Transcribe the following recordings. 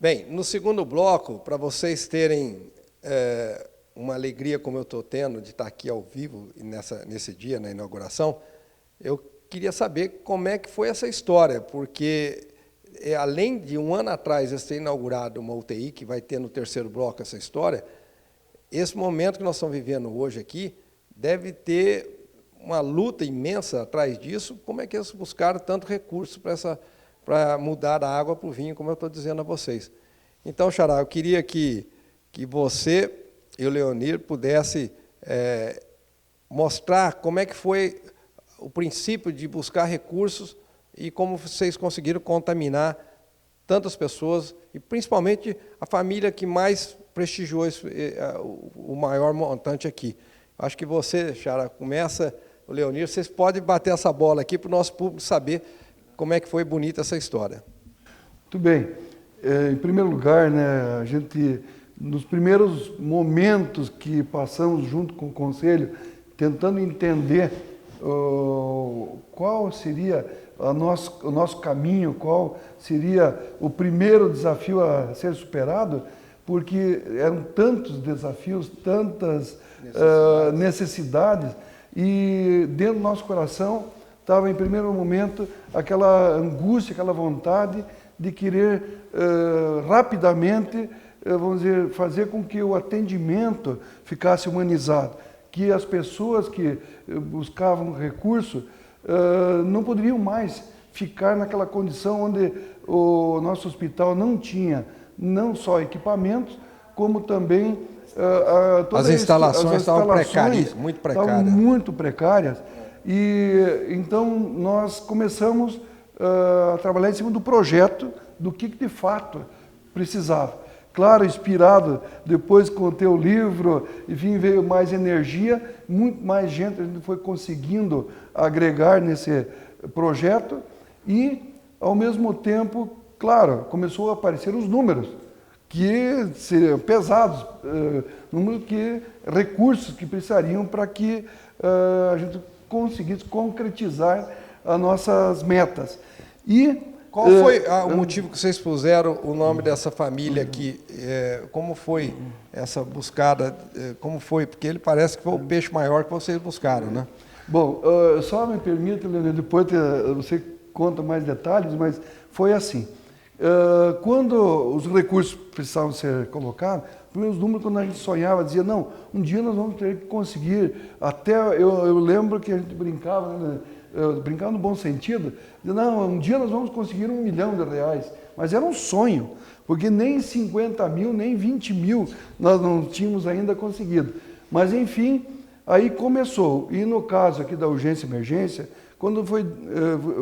Bem, no segundo bloco, para vocês terem uma alegria como eu estou tendo de estar aqui ao vivo nesse dia, na inauguração, eu queria saber como é que foi essa história, porque além de um ano atrás eu ter inaugurado uma UTI, que vai ter no terceiro bloco essa história, esse momento que nós estamos vivendo hoje aqui deve ter uma luta imensa atrás disso. Como é que eles buscaram tanto recurso para mudar a água para o vinho, como eu estou dizendo a vocês? Então, Xará, eu queria que você e o Leonir pudessem mostrar como é que foi o princípio de buscar recursos e como vocês conseguiram contaminar tantas pessoas, e principalmente a família que mais prestigiou o maior montante aqui. Acho que você, Xará, começa, o Leonir, vocês podem bater essa bola aqui para o nosso público saber como é que foi bonita essa história. Muito bem. Em primeiro lugar, né, a gente, nos primeiros momentos que passamos junto com o Conselho, tentando entender qual seria o nosso caminho, qual seria o primeiro desafio a ser superado, porque eram tantos desafios, tantas necessidades, e dentro do nosso coração estava, em primeiro momento, aquela angústia, aquela vontade de querer rapidamente, vamos dizer, fazer com que o atendimento ficasse humanizado, que as pessoas que buscavam recurso não poderiam mais ficar naquela condição onde o nosso hospital não tinha não só equipamentos, como também as instalações estavam precárias, muito precárias. Estavam muito precárias. E então nós começamos a trabalhar em cima do projeto, do que de fato precisava. Claro, inspirado depois com o teu livro, enfim, veio mais energia, muito mais gente a gente foi conseguindo agregar nesse projeto e, ao mesmo tempo, claro, começou a aparecer os números, que seriam pesados, recursos que precisariam para que a gente conseguisse concretizar as nossas metas. E qual foi o motivo que vocês puseram o nome dessa família aqui? Como foi essa buscada? Como foi? Porque ele parece que foi o peixe maior que vocês buscaram, né? Bom, só me permita, Leonir, depois você conta mais detalhes, mas foi assim. Quando os recursos precisavam ser colocados, os números, quando a gente sonhava, dizia, não, um dia nós vamos ter que conseguir, até eu lembro que a gente brincava, né, brincava no bom sentido, dizia, não, um dia nós vamos conseguir R$1 milhão, mas era um sonho, porque nem 50 mil, nem 20 mil nós não tínhamos ainda conseguido. Mas, enfim, aí começou, e no caso aqui da urgência e emergência, quando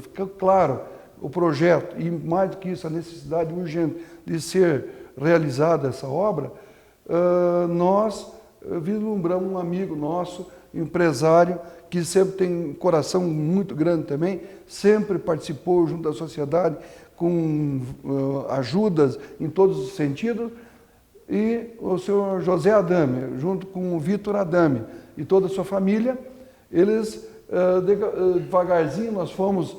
ficou claro o projeto, e mais do que isso, a necessidade urgente de ser realizada essa obra, nós vislumbramos um amigo nosso, empresário, que sempre tem um coração muito grande também, sempre participou junto da sociedade com ajudas em todos os sentidos, e o senhor José Adame, junto com o Vitor Adame e toda a sua família, eles, devagarzinho, nós fomos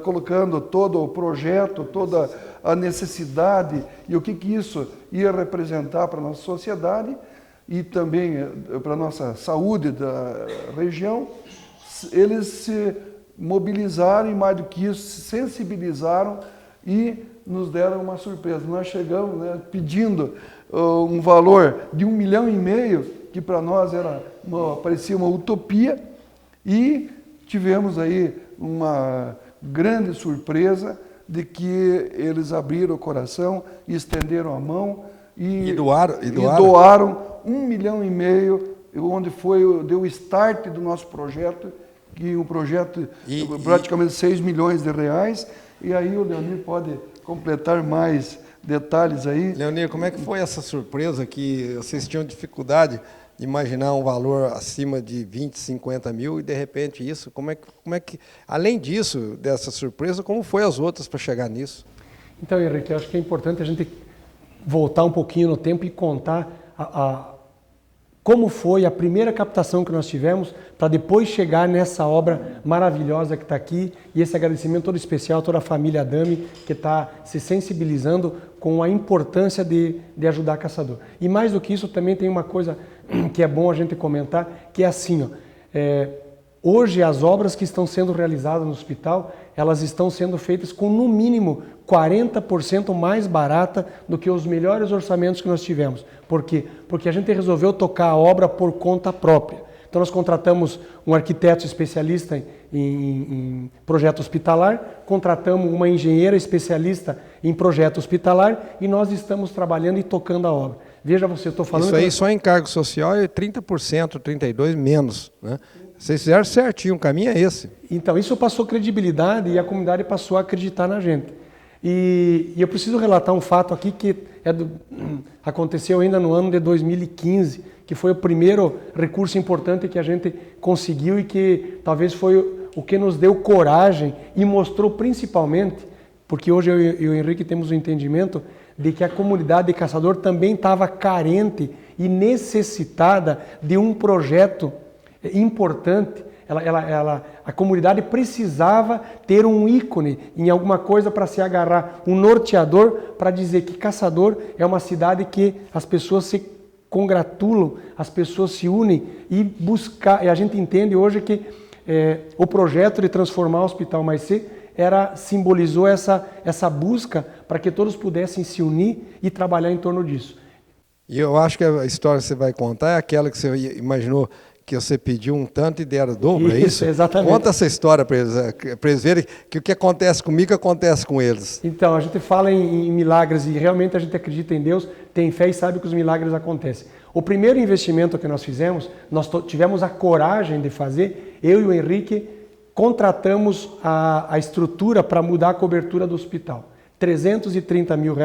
colocando todo o projeto, toda a necessidade e o que isso ia representar para a nossa sociedade e também para a nossa saúde da região. Eles se mobilizaram e, mais do que isso, se sensibilizaram e nos deram uma surpresa. Nós chegamos, né, pedindo um valor de R$1,5 milhão, que para nós parecia uma utopia, e tivemos aí uma grande surpresa de que eles abriram o coração e estenderam a mão e doaram R$1,5 milhão, onde deu o start do nosso projeto, que um projeto praticamente R$6 milhões, e aí o Leonir pode completar mais detalhes aí. Leonir, como é que foi essa surpresa que vocês tinham dificuldade de imaginar um valor acima de 20, 50 mil e, de repente, isso? Como é que, além disso, dessa surpresa, como foi as outras para chegar nisso? Então, Henrique, eu acho que é importante a gente voltar um pouquinho no tempo e contar como foi a primeira captação que nós tivemos para depois chegar nessa obra maravilhosa que está aqui, e esse agradecimento todo especial a toda a família Adami que está se sensibilizando com a importância de ajudar caçador. E mais do que isso, também tem uma coisa que é bom a gente comentar, que é assim, ó, hoje as obras que estão sendo realizadas no hospital, elas estão sendo feitas com no mínimo 40% mais barata do que os melhores orçamentos que nós tivemos. Por quê? Porque a gente resolveu tocar a obra por conta própria. Então nós contratamos um arquiteto especialista em projeto hospitalar, contratamos uma engenheira especialista em projeto hospitalar e nós estamos trabalhando e tocando a obra. Veja você, eu estou falando... Isso aí só em cargo social é 30%, 32% menos, né? Vocês fizeram certinho, o caminho é esse. Então, isso passou credibilidade e a comunidade passou a acreditar na gente. E eu preciso relatar um fato aqui que aconteceu ainda no ano de 2015, que foi o primeiro recurso importante que a gente conseguiu e que talvez foi o que nos deu coragem e mostrou principalmente, porque hoje eu e o Henrique temos o entendimento de que a comunidade de caçador também estava carente e necessitada de um projeto importante. A comunidade precisava ter um ícone em alguma coisa para se agarrar, um norteador para dizer que Caçador é uma cidade que as pessoas se congratulam, as pessoas se unem e buscar. E a gente entende hoje que o projeto de transformar o Hospital Maicê simbolizou essa busca para que todos pudessem se unir e trabalhar em torno disso. E eu acho que a história que você vai contar é aquela que você imaginou que você pediu um tanto e deram o dobro, é isso? Exatamente. Conta essa história para eles verem que o que acontece comigo acontece com eles. Então, a gente fala em milagres e realmente a gente acredita em Deus, tem fé e sabe que os milagres acontecem. O primeiro investimento que nós fizemos, nós tivemos a coragem de fazer, eu e o Henrique contratamos a estrutura para mudar a cobertura do hospital. R$330 mil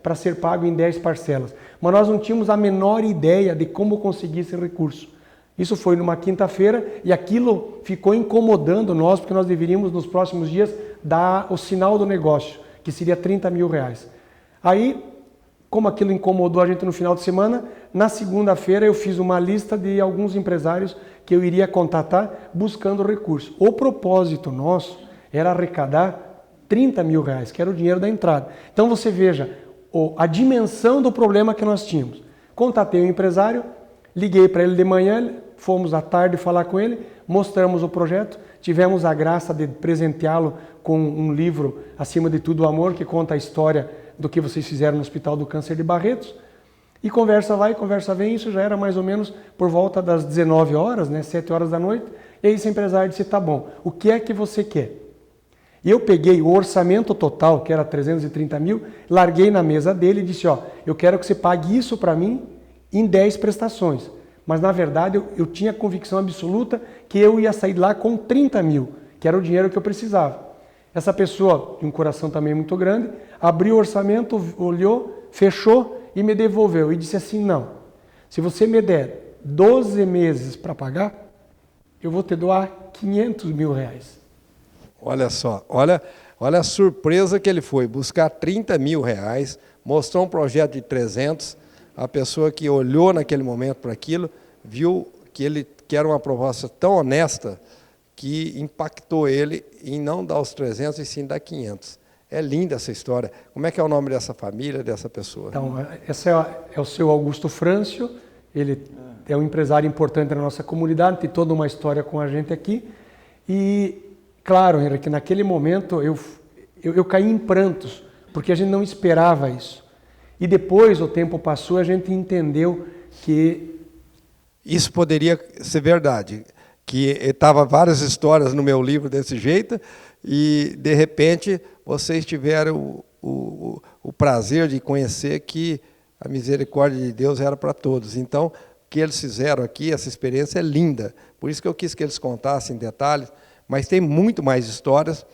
para ser pago em 10 parcelas. Mas nós não tínhamos a menor ideia de como conseguir esse recurso. Isso foi numa quinta-feira e aquilo ficou incomodando nós, porque nós deveríamos nos próximos dias dar o sinal do negócio, que seria R$30 mil. Aí, como aquilo incomodou a gente no final de semana, na segunda-feira eu fiz uma lista de alguns empresários que eu iria contatar buscando recurso. O propósito nosso era arrecadar R$30 mil, que era o dinheiro da entrada. Então você veja a dimensão do problema que nós tínhamos. Contatei o empresário, liguei para ele de manhã, fomos à tarde falar com ele, mostramos o projeto, tivemos a graça de presenteá-lo com um livro, Acima de Tudo o Amor, que conta a história do que vocês fizeram no Hospital do Câncer de Barretos. E conversa vai, conversa vem, isso já era mais ou menos por volta das 19 horas, 7 horas da noite. E aí esse empresário disse, tá bom, o que é que você quer? E eu peguei o orçamento total, que era 330 mil, larguei na mesa dele e disse, eu quero que você pague isso para mim em 10 prestações. Mas, na verdade, eu tinha convicção absoluta que eu ia sair lá com 30 mil, que era o dinheiro que eu precisava. Essa pessoa, de um coração também muito grande, abriu o orçamento, olhou, fechou e me devolveu. E disse assim, não, se você me der 12 meses para pagar, eu vou te doar R$500 mil. Olha só, olha a surpresa que ele foi, buscar R$30 mil, mostrou um projeto de 300. A pessoa que olhou naquele momento para aquilo, viu que era uma proposta tão honesta que impactou ele em não dar os 300 e sim dar 500. É linda essa história. Como é que é o nome dessa família, dessa pessoa? Então, esse é o seu Augusto Frâncio, ele é um empresário importante na nossa comunidade, tem toda uma história com a gente aqui. E, claro, Henrique, naquele momento eu caí em prantos, porque a gente não esperava isso. E depois o tempo passou, a gente entendeu que... Isso poderia ser verdade, que estava várias histórias no meu livro desse jeito, e de repente vocês tiveram o prazer de conhecer que a misericórdia de Deus era para todos. Então, o que eles fizeram aqui, essa experiência é linda. Por isso que eu quis que eles contassem detalhes, mas tem muito mais histórias.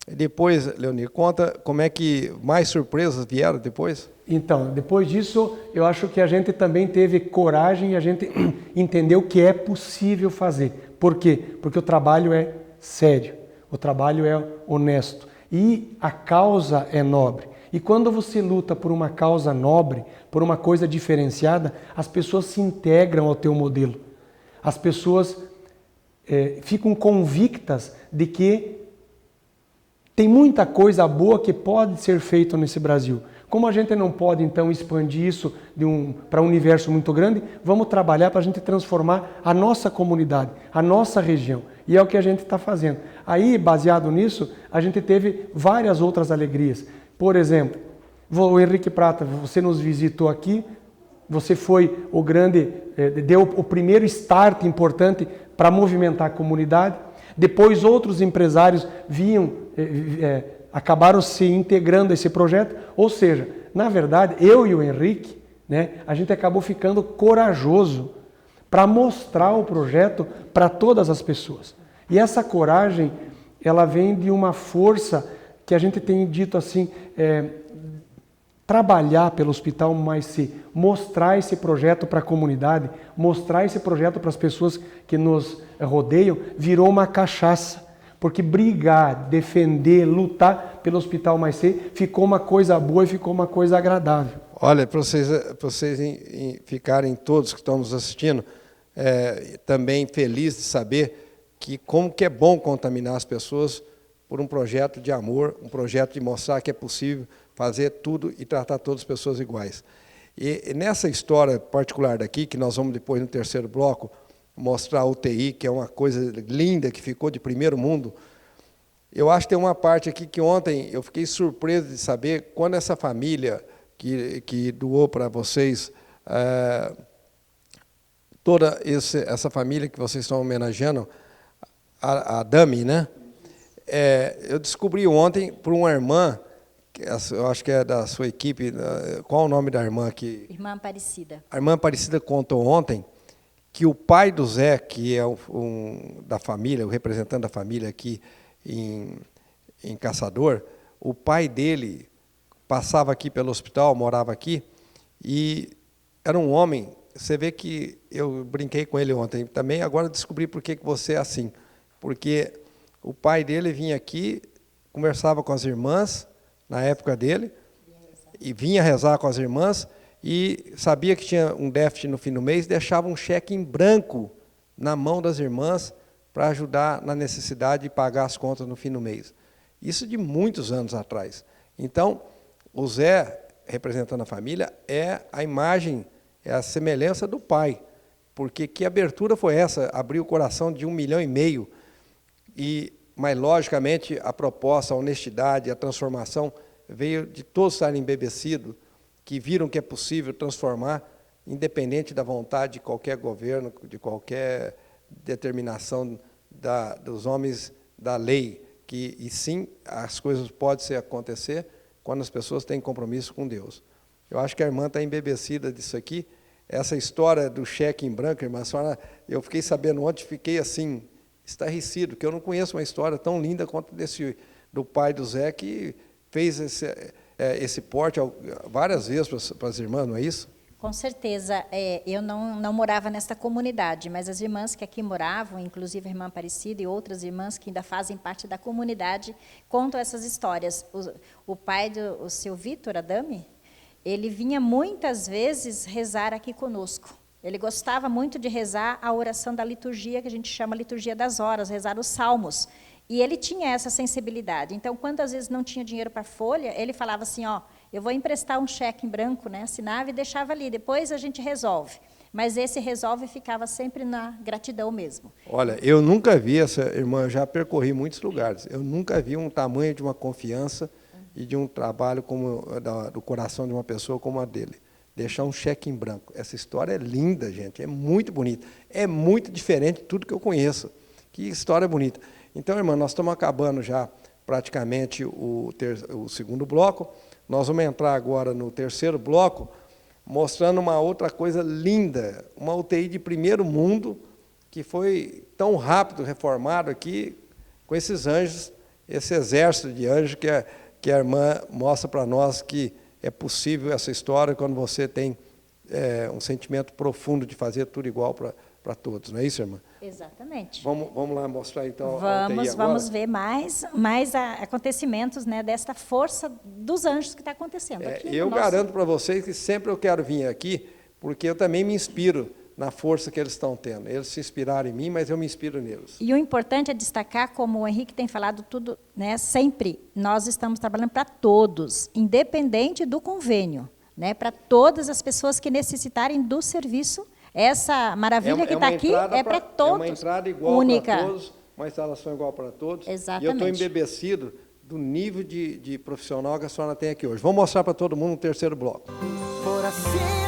Depois, Leonir, conta como é que mais surpresas vieram depois? Então, depois disso, eu acho que a gente também teve coragem e a gente entendeu que é possível fazer. Por quê? Porque o trabalho é sério, o trabalho é honesto e a causa é nobre. E quando você luta por uma causa nobre, por uma coisa diferenciada, as pessoas se integram ao teu modelo. As pessoas ficam convictas de que tem muita coisa boa que pode ser feita nesse Brasil. Como a gente não pode, então, expandir isso para um universo muito grande, vamos trabalhar para a gente transformar a nossa comunidade, a nossa região. E é o que a gente está fazendo. Aí, baseado nisso, a gente teve várias outras alegrias. Por exemplo, o Henrique Prata, você nos visitou aqui, você foi o grande, deu o primeiro start importante para movimentar a comunidade. Depois outros empresários acabaram se integrando a esse projeto. Ou seja, na verdade, eu e o Henrique, a gente acabou ficando corajoso para mostrar o projeto para todas as pessoas. E essa coragem, ela vem de uma força que a gente tem dito assim, trabalhar pelo Hospital Mais-C, mostrar esse projeto para a comunidade, mostrar esse projeto para as pessoas que nos rodeiam, virou uma cachaça. Porque brigar, defender, lutar pelo Hospital Mais-C ficou uma coisa boa e ficou uma coisa agradável. Olha, para vocês ficarem todos que estão nos assistindo, também felizes de saber como que é bom contaminar as pessoas por um projeto de amor, um projeto de mostrar que é possível fazer tudo e tratar todas as pessoas iguais. E nessa história particular daqui, que nós vamos depois no terceiro bloco, mostrar a UTI, que é uma coisa linda, que ficou de primeiro mundo. Eu acho que tem uma parte aqui que ontem eu fiquei surpreso de saber quando essa família que doou para vocês, toda essa família que vocês estão homenageando, a Dami, né? Eu descobri ontem por uma irmã, eu acho que é da sua equipe, qual o nome da irmã aqui? Irmã Aparecida. A irmã Aparecida contou ontem que o pai do Zé, que é da família, o representante da família aqui em Caçador, o pai dele passava aqui pelo hospital, morava aqui, e era um homem, você vê que eu brinquei com ele ontem também, agora descobri por que você é assim, porque o pai dele vinha aqui, conversava com as irmãs, na época dele, e vinha rezar com as irmãs, e sabia que tinha um déficit no fim do mês, deixava um cheque em branco na mão das irmãs para ajudar na necessidade de pagar as contas no fim do mês. Isso de muitos anos atrás. Então, o Zé, representando a família, é a imagem, é a semelhança do pai. Porque que abertura foi essa? Abrir o coração de 1,5 milhão. Mas, logicamente, a proposta, a honestidade, a transformação veio de todos estarem embebecidos, que viram que é possível transformar, independente da vontade de qualquer governo, de qualquer determinação dos homens da lei, e sim, as coisas podem acontecer quando as pessoas têm compromisso com Deus. Eu acho que a irmã está embebecida disso aqui. Essa história do cheque em branco, irmã, eu fiquei sabendo ontem, fiquei assim, estarrecido, porque eu não conheço uma história tão linda quanto do pai do Zé, que fez esse porte várias vezes para as irmãs, não é isso? Com certeza. Eu não morava nesta comunidade, mas as irmãs que aqui moravam, inclusive a irmã Aparecida e outras irmãs que ainda fazem parte da comunidade, contam essas histórias. O pai do seu Vitor Adami, ele vinha muitas vezes rezar aqui conosco. Ele gostava muito de rezar a oração da liturgia, que a gente chama liturgia das horas, rezar os salmos. E ele tinha essa sensibilidade. Então, quantas vezes não tinha dinheiro para folha, ele falava assim, eu vou emprestar um cheque em branco, assinava e deixava ali, depois a gente resolve. Mas esse resolve ficava sempre na gratidão mesmo. Olha, eu nunca vi essa irmã, eu já percorri muitos lugares, eu nunca vi um tamanho de uma confiança e de um trabalho do coração de uma pessoa como a dele. Deixar um cheque em branco. Essa história é linda, gente, é muito bonita. É muito diferente de tudo que eu conheço. Que história bonita. Então, irmã, nós estamos acabando já praticamente o segundo bloco. Nós vamos entrar agora no terceiro bloco, mostrando uma outra coisa linda, uma UTI de primeiro mundo, que foi tão rápido reformado aqui, com esses anjos, esse exército de anjos que a irmã mostra para nós que é possível essa história quando você tem um sentimento profundo de fazer tudo igual para para todos, não é isso, irmã? Exatamente. Vamos lá mostrar então a UTI agora? Vamos ver mais acontecimentos, né, desta força dos anjos que está acontecendo aqui. Eu garanto para vocês que sempre eu quero vir aqui, porque eu também me inspiro na força que eles estão tendo. Eles se inspiraram em mim, mas eu me inspiro neles. E o importante é destacar, como o Henrique tem falado tudo, né, sempre, nós estamos trabalhando para todos, independente do convênio, né, para todas as pessoas que necessitarem do serviço. Essa maravilha que está aqui é para todos. É uma entrada igual para todos, uma instalação igual para todos. Exatamente. E eu estou embebecido do nível de profissional que a senhora tem aqui hoje. Vou mostrar para todo mundo no terceiro bloco. Por assim